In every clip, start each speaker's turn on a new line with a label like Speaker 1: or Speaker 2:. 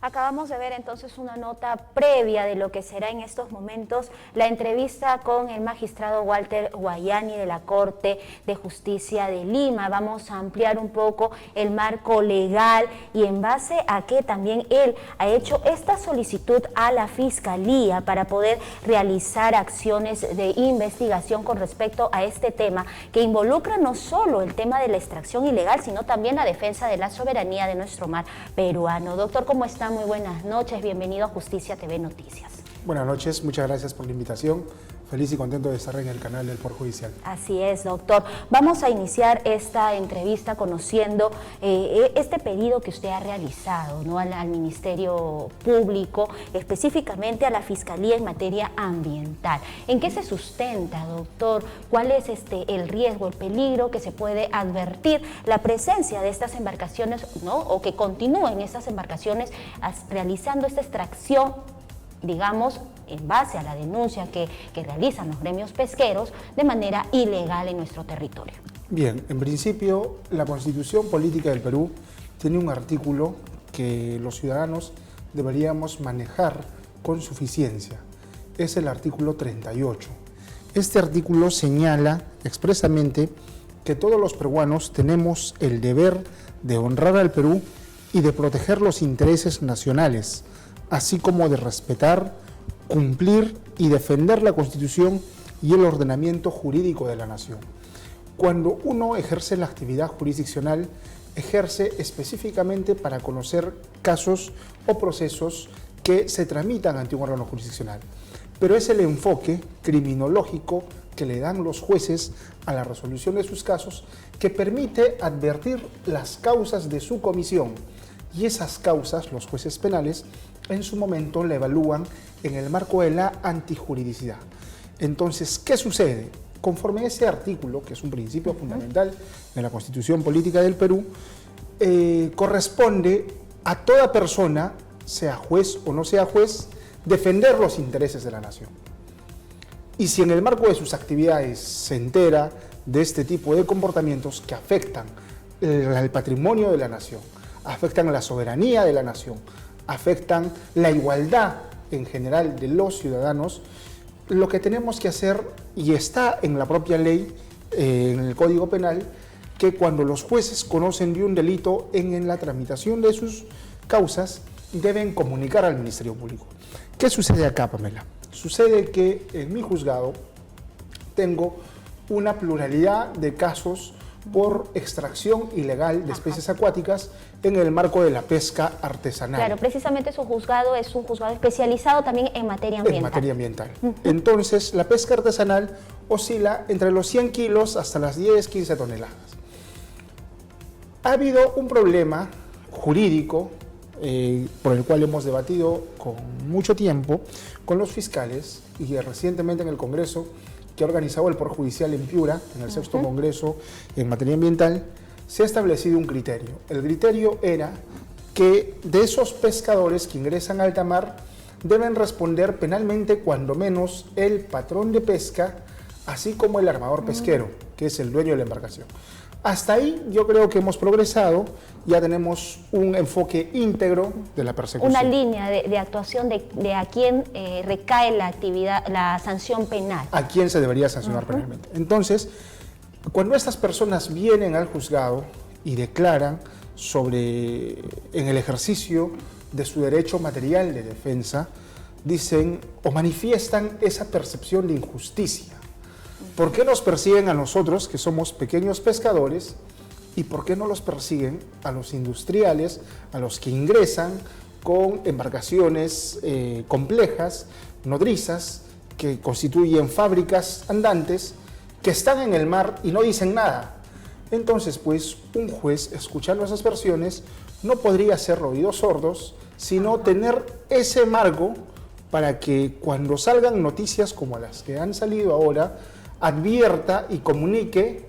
Speaker 1: Acabamos de ver entonces una nota previa de lo que será en estos momentos la entrevista con el magistrado Walter Guayani de la Corte de Justicia de Lima. Vamos a ampliar un poco el marco legal y en base a que también él ha hecho esta solicitud a la Fiscalía para poder realizar acciones de investigación con respecto a este tema que involucra no solo el tema de la extracción ilegal, sino también la defensa de la soberanía de nuestro mar peruano. Doctor, ¿cómo está? Muy buenas noches, bienvenido a Justicia TV Noticias.
Speaker 2: Buenas noches, muchas gracias por la invitación. Feliz y contento de estar en el canal del Poder Judicial.
Speaker 1: Así es, doctor. Vamos a iniciar esta entrevista conociendo este pedido que usted ha realizado, ¿no?, al Ministerio Público, específicamente a la Fiscalía en materia ambiental. ¿En qué se sustenta, doctor? ¿Cuál es el riesgo, el peligro que se puede advertir la presencia de estas embarcaciones, ¿no?, o que continúen estas embarcaciones realizando esta extracción, digamos, en base a la denuncia que realizan los gremios pesqueros de manera ilegal en nuestro territorio?
Speaker 2: Bien, en principio, la Constitución Política del Perú tiene un artículo que los ciudadanos deberíamos manejar con suficiencia. Es el artículo 38. Este artículo señala expresamente que todos los peruanos tenemos el deber de honrar al Perú y de proteger los intereses nacionales, así como de respetar, cumplir y defender la Constitución y el ordenamiento jurídico de la nación. Cuando uno ejerce la actividad jurisdiccional, ejerce específicamente para conocer casos o procesos que se tramitan ante un órgano jurisdiccional. Pero es el enfoque criminológico que le dan los jueces a la resolución de sus casos que permite advertir las causas de su comisión. Y esas causas, los jueces penales, en su momento la evalúan en el marco de la antijuridicidad. Entonces, ¿qué sucede? Conforme a ese artículo, que es un principio fundamental de la Constitución Política del Perú, corresponde a toda persona, sea juez o no sea juez, defender los intereses de la nación. Y si en el marco de sus actividades se entera de este tipo de comportamientos que afectan el patrimonio de la nación, afectan la soberanía de la nación, afectan la igualdad en general de los ciudadanos, lo que tenemos que hacer, y está en la propia ley, en el Código Penal, que cuando los jueces conocen de un delito en la tramitación de sus causas, deben comunicar al Ministerio Público. ¿Qué sucede acá, Pamela? Sucede que en mi juzgado tengo una pluralidad de casos por extracción ilegal de especies acuáticas en el marco de la pesca artesanal.
Speaker 1: Claro, precisamente su juzgado es un juzgado especializado también en materia ambiental.
Speaker 2: En materia ambiental. Entonces, la pesca artesanal oscila entre los 100 kilos hasta las 10, 15 toneladas. Ha habido un problema jurídico por el cual hemos debatido con mucho tiempo con los fiscales y recientemente en el Congreso, que ha organizado el Poder Judicial en Piura, en el 6º Congreso en materia ambiental, se ha establecido un criterio. El criterio era que de esos pescadores que ingresan a alta mar deben responder penalmente cuando menos el patrón de pesca, así como el armador pesquero, que es el dueño de la embarcación. Hasta ahí yo creo que hemos progresado, ya tenemos un enfoque íntegro de la persecución.
Speaker 1: Una línea de actuación de a quién recae la actividad, la sanción penal.
Speaker 2: A quién se debería sancionar penalmente. Entonces, cuando estas personas vienen al juzgado y declaran en el ejercicio de su derecho material de defensa, dicen o manifiestan esa percepción de injusticia. ¿Por qué nos persiguen a nosotros, que somos pequeños pescadores, y por qué no los persiguen a los industriales, a los que ingresan con embarcaciones complejas, nodrizas, que constituyen fábricas andantes, que están en el mar y no dicen nada? Entonces, pues, un juez, escuchando esas versiones, no podría hacer oídos sordos, sino tener ese marco para que cuando salgan noticias como las que han salido ahora, advierta y comunique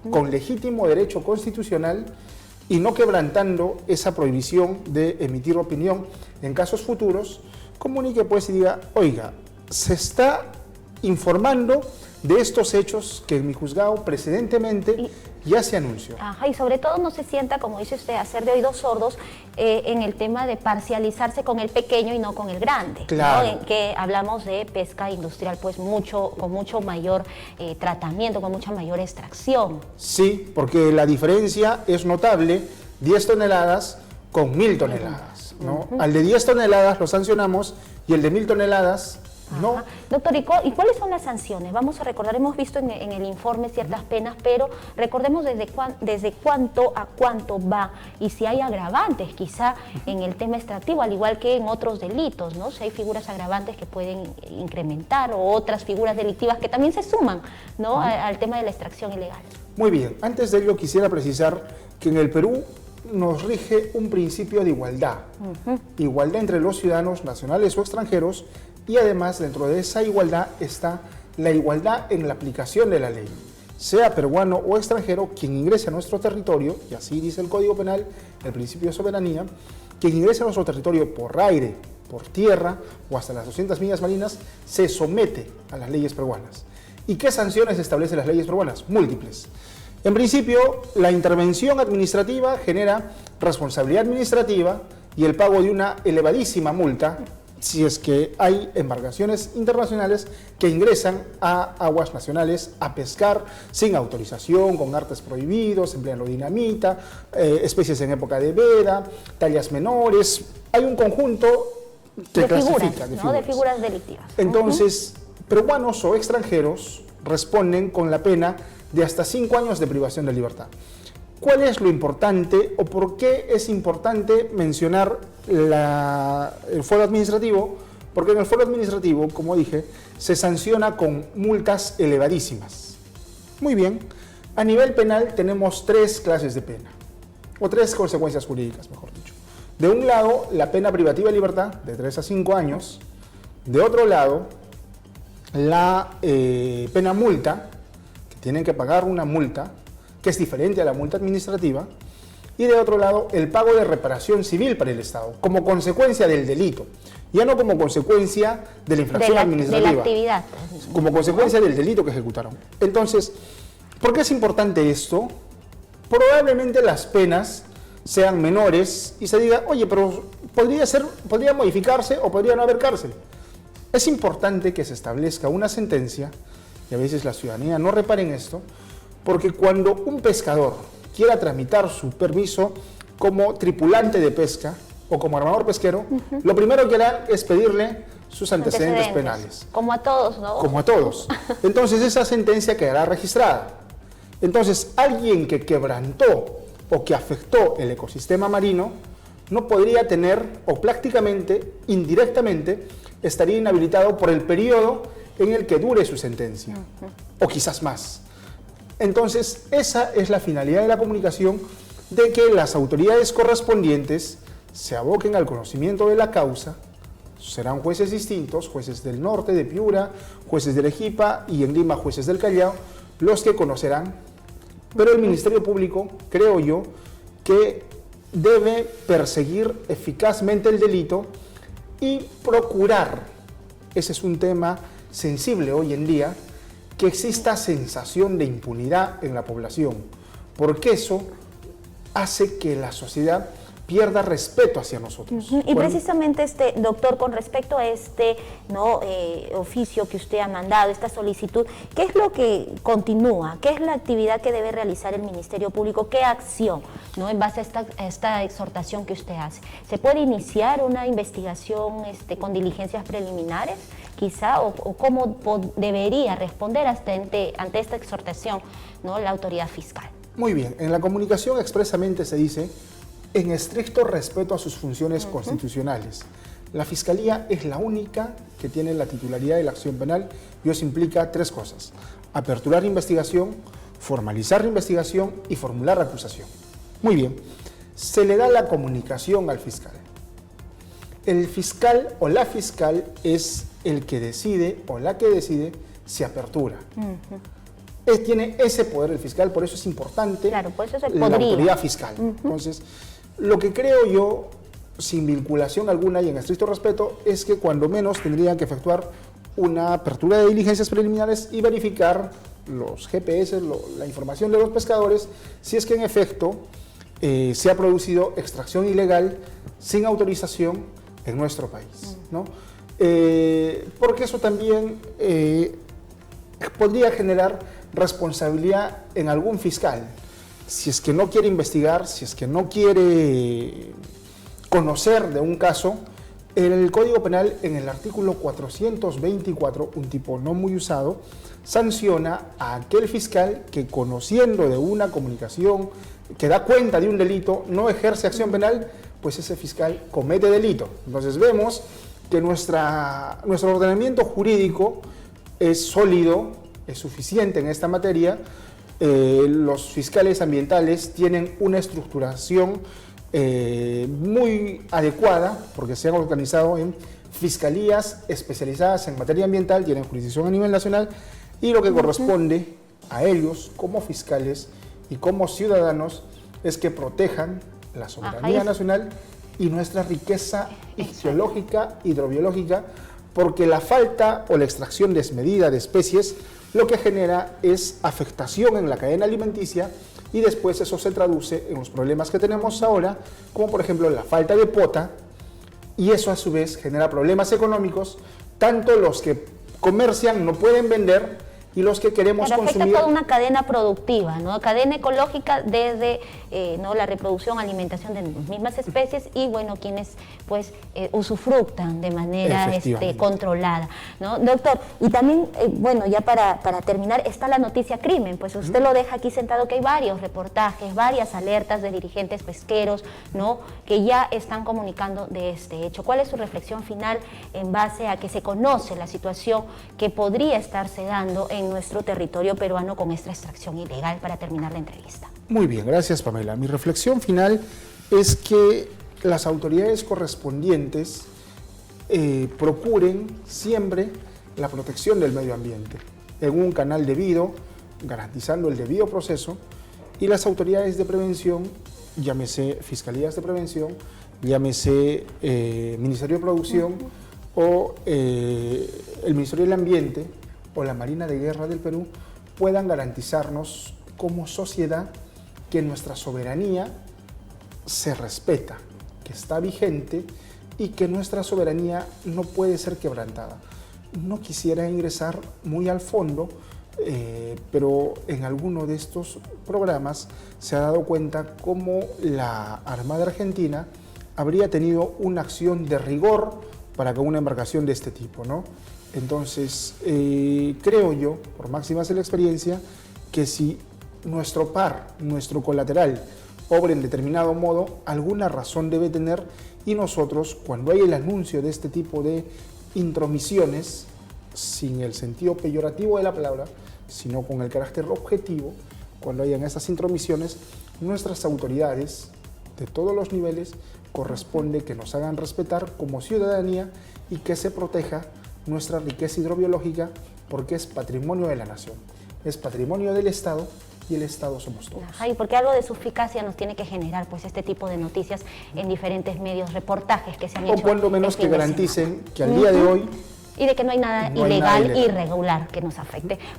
Speaker 2: con legítimo derecho constitucional y no quebrantando esa prohibición de emitir opinión en casos futuros, comunique pues y diga, oiga, se está informando de estos hechos que en mi juzgado precedentemente ya se anunció.
Speaker 1: Ajá, y sobre todo no se sienta, como dice usted, hacer de oídos sordos en el tema de parcializarse con el pequeño y no con el grande.
Speaker 2: Claro.
Speaker 1: ¿No? En que hablamos de pesca industrial, pues con mucho mayor tratamiento, con mucha mayor extracción.
Speaker 2: Sí, porque la diferencia es notable, 10 toneladas con 1000 toneladas. ¿No? Al de 10 toneladas lo sancionamos y el de 1000 toneladas no.
Speaker 1: Doctor, ¿y cuáles son las sanciones? Vamos a recordar, hemos visto en el informe ciertas penas, pero recordemos desde cuánto a cuánto va y si hay agravantes quizá en el tema extractivo, al igual que en otros delitos, ¿no? Si hay figuras agravantes que pueden incrementar o otras figuras delictivas que también se suman, ¿no? al tema de la extracción ilegal.
Speaker 2: Muy bien, antes de ello quisiera precisar que en el Perú nos rige un principio de igualdad. Igualdad entre los ciudadanos nacionales o extranjeros, y además dentro de esa igualdad está la igualdad en la aplicación de la ley. Sea peruano o extranjero, quien ingrese a nuestro territorio, y así dice el Código Penal, el principio de soberanía, quien ingrese a nuestro territorio por aire, por tierra o hasta las 200 millas marinas, se somete a las leyes peruanas. ¿Y qué sanciones establecen las leyes peruanas? Múltiples. En principio, la intervención administrativa genera responsabilidad administrativa y el pago de una elevadísima multa si es que hay embarcaciones internacionales que ingresan a aguas nacionales a pescar sin autorización, con artes prohibidos, empleando dinamita, especies en época de veda, tallas menores. Hay un conjunto que clasifica
Speaker 1: de figuras delictivas.
Speaker 2: Entonces, peruanos o extranjeros responden con la pena de hasta 5 años de privación de libertad. ¿Cuál es lo importante o por qué es importante mencionar el fuero administrativo? Porque en el fuero administrativo, como dije, se sanciona con multas elevadísimas. Muy bien, a nivel penal tenemos 3 clases de pena, o 3 consecuencias jurídicas, mejor dicho. De un lado, la pena privativa de libertad, de 3 a 5 años. De otro lado, la pena multa, que tienen que pagar una multa, que es diferente a la multa administrativa, y de otro lado el pago de reparación civil para el Estado, como consecuencia del delito, ya no como consecuencia de la infracción administrativa,
Speaker 1: de la actividad,
Speaker 2: como consecuencia del delito que ejecutaron. Entonces, ¿por qué es importante esto? Probablemente las penas sean menores y se diga, oye, pero podría modificarse o podría no haber cárcel. Es importante que se establezca una sentencia, y a veces la ciudadanía no repara en esto, porque cuando un pescador quiera tramitar su permiso como tripulante de pesca o como armador pesquero, lo primero que hará es pedirle sus antecedentes penales.
Speaker 1: Como a todos, ¿no?
Speaker 2: Como a todos. Entonces esa sentencia quedará registrada. Entonces alguien que quebrantó o que afectó el ecosistema marino no podría tener, o prácticamente, indirectamente, estaría inhabilitado por el periodo en el que dure su sentencia, o quizás más. Entonces, esa es la finalidad de la comunicación, de que las autoridades correspondientes se aboquen al conocimiento de la causa. Serán jueces distintos, jueces del norte, de Piura, jueces de Arequipa y en Lima jueces del Callao, los que conocerán. Pero el Ministerio Público, creo yo, que debe perseguir eficazmente el delito y procurar, ese es un tema sensible hoy en día, que exista sensación de impunidad en la población, porque eso hace que la sociedad pierda respeto hacia nosotros.
Speaker 1: Y precisamente, doctor, con respecto a oficio que usted ha mandado, esta solicitud, ¿qué es lo que continúa? ¿Qué es la actividad que debe realizar el Ministerio Público? ¿Qué acción, ¿no? En base a esta exhortación que usted hace? ¿Se puede iniciar una investigación con diligencias preliminares, quizá? ¿O cómo debería responder ante esta exhortación, ¿no?, la autoridad fiscal?
Speaker 2: Muy bien, en la comunicación expresamente se dice: en estricto respeto a sus funciones constitucionales. La Fiscalía es la única que tiene la titularidad de la acción penal y eso implica 3 cosas: aperturar investigación, formalizar la investigación y formular acusación. Muy bien, se le da la comunicación al fiscal. El fiscal o la fiscal es el que decide o la que decide si apertura. Tiene ese poder el fiscal, por eso es importante,
Speaker 1: claro, por eso
Speaker 2: la autoridad fiscal. Entonces, lo que creo yo, sin vinculación alguna y en estricto respeto, es que cuando menos tendrían que efectuar una apertura de diligencias preliminares y verificar los GPS, la información de los pescadores, si es que en efecto se ha producido extracción ilegal sin autorización en nuestro país, ¿no? Porque eso también podría generar responsabilidad en algún fiscal. Si es que no quiere investigar, si es que no quiere conocer de un caso, el Código Penal en el artículo 424, un tipo no muy usado, sanciona a aquel fiscal que, conociendo de una comunicación que da cuenta de un delito, no ejerce acción penal, pues ese fiscal comete delito. Entonces vemos que nuestro ordenamiento jurídico es sólido, es suficiente en esta materia. Los fiscales ambientales tienen una estructuración muy adecuada, porque se han organizado en fiscalías especializadas en materia ambiental, tienen jurisdicción a nivel nacional, y lo que corresponde a ellos como fiscales y como ciudadanos es que protejan la soberanía nacional y nuestra riqueza geológica, hidrobiológica, porque la falta o la extracción desmedida de especies lo que genera es afectación en la cadena alimenticia, y después eso se traduce en los problemas que tenemos ahora, como por ejemplo la falta de pota, y eso a su vez genera problemas económicos, tanto los que comercian no pueden vender y los que queremos consumir.
Speaker 1: Afecta toda una cadena productiva, ¿no? Cadena ecológica desde ¿no? la reproducción, alimentación de las mismas especies y bueno, quienes pues usufructan de manera controlada, ¿no? Doctor, y también, bueno, ya para terminar, está la noticia crimen, pues usted lo deja aquí sentado, que hay varios reportajes, varias alertas de dirigentes pesqueros, ¿no? Que ya están comunicando de este hecho. ¿Cuál es su reflexión final en base a que se conoce la situación que podría estarse dando en nuestro territorio peruano con esta extracción ilegal, para terminar la entrevista?
Speaker 2: Muy bien, gracias Pamela. Mi reflexión final es que las autoridades correspondientes procuren siempre la protección del medio ambiente en un canal debido, garantizando el debido proceso, y las autoridades de prevención, llámese Fiscalías de Prevención, llámese Ministerio de Producción o el Ministerio del Ambiente o la Marina de Guerra del Perú, puedan garantizarnos como sociedad que nuestra soberanía se respeta, que está vigente y que nuestra soberanía no puede ser quebrantada. No quisiera ingresar muy al fondo, pero en alguno de estos programas se ha dado cuenta cómo la Armada Argentina habría tenido una acción de rigor para con una embarcación de este tipo, ¿no? Entonces, creo yo, por máxima de la experiencia, que si nuestro par, nuestro colateral, obra en determinado modo, alguna razón debe tener, y nosotros, cuando hay el anuncio de este tipo de intromisiones, sin el sentido peyorativo de la palabra, sino con el carácter objetivo, cuando hayan esas intromisiones, nuestras autoridades de todos los niveles corresponde que nos hagan respetar como ciudadanía y que se proteja nuestra riqueza hidrobiológica, porque es patrimonio de la nación, es patrimonio del Estado, y el Estado somos todos.
Speaker 1: Y porque algo de suficacia nos tiene que generar pues este tipo de noticias en diferentes medios, reportajes que se han hecho.
Speaker 2: O cuando menos que garanticen que al día de hoy
Speaker 1: y de que no hay nada ilegal, irregular que nos afecte.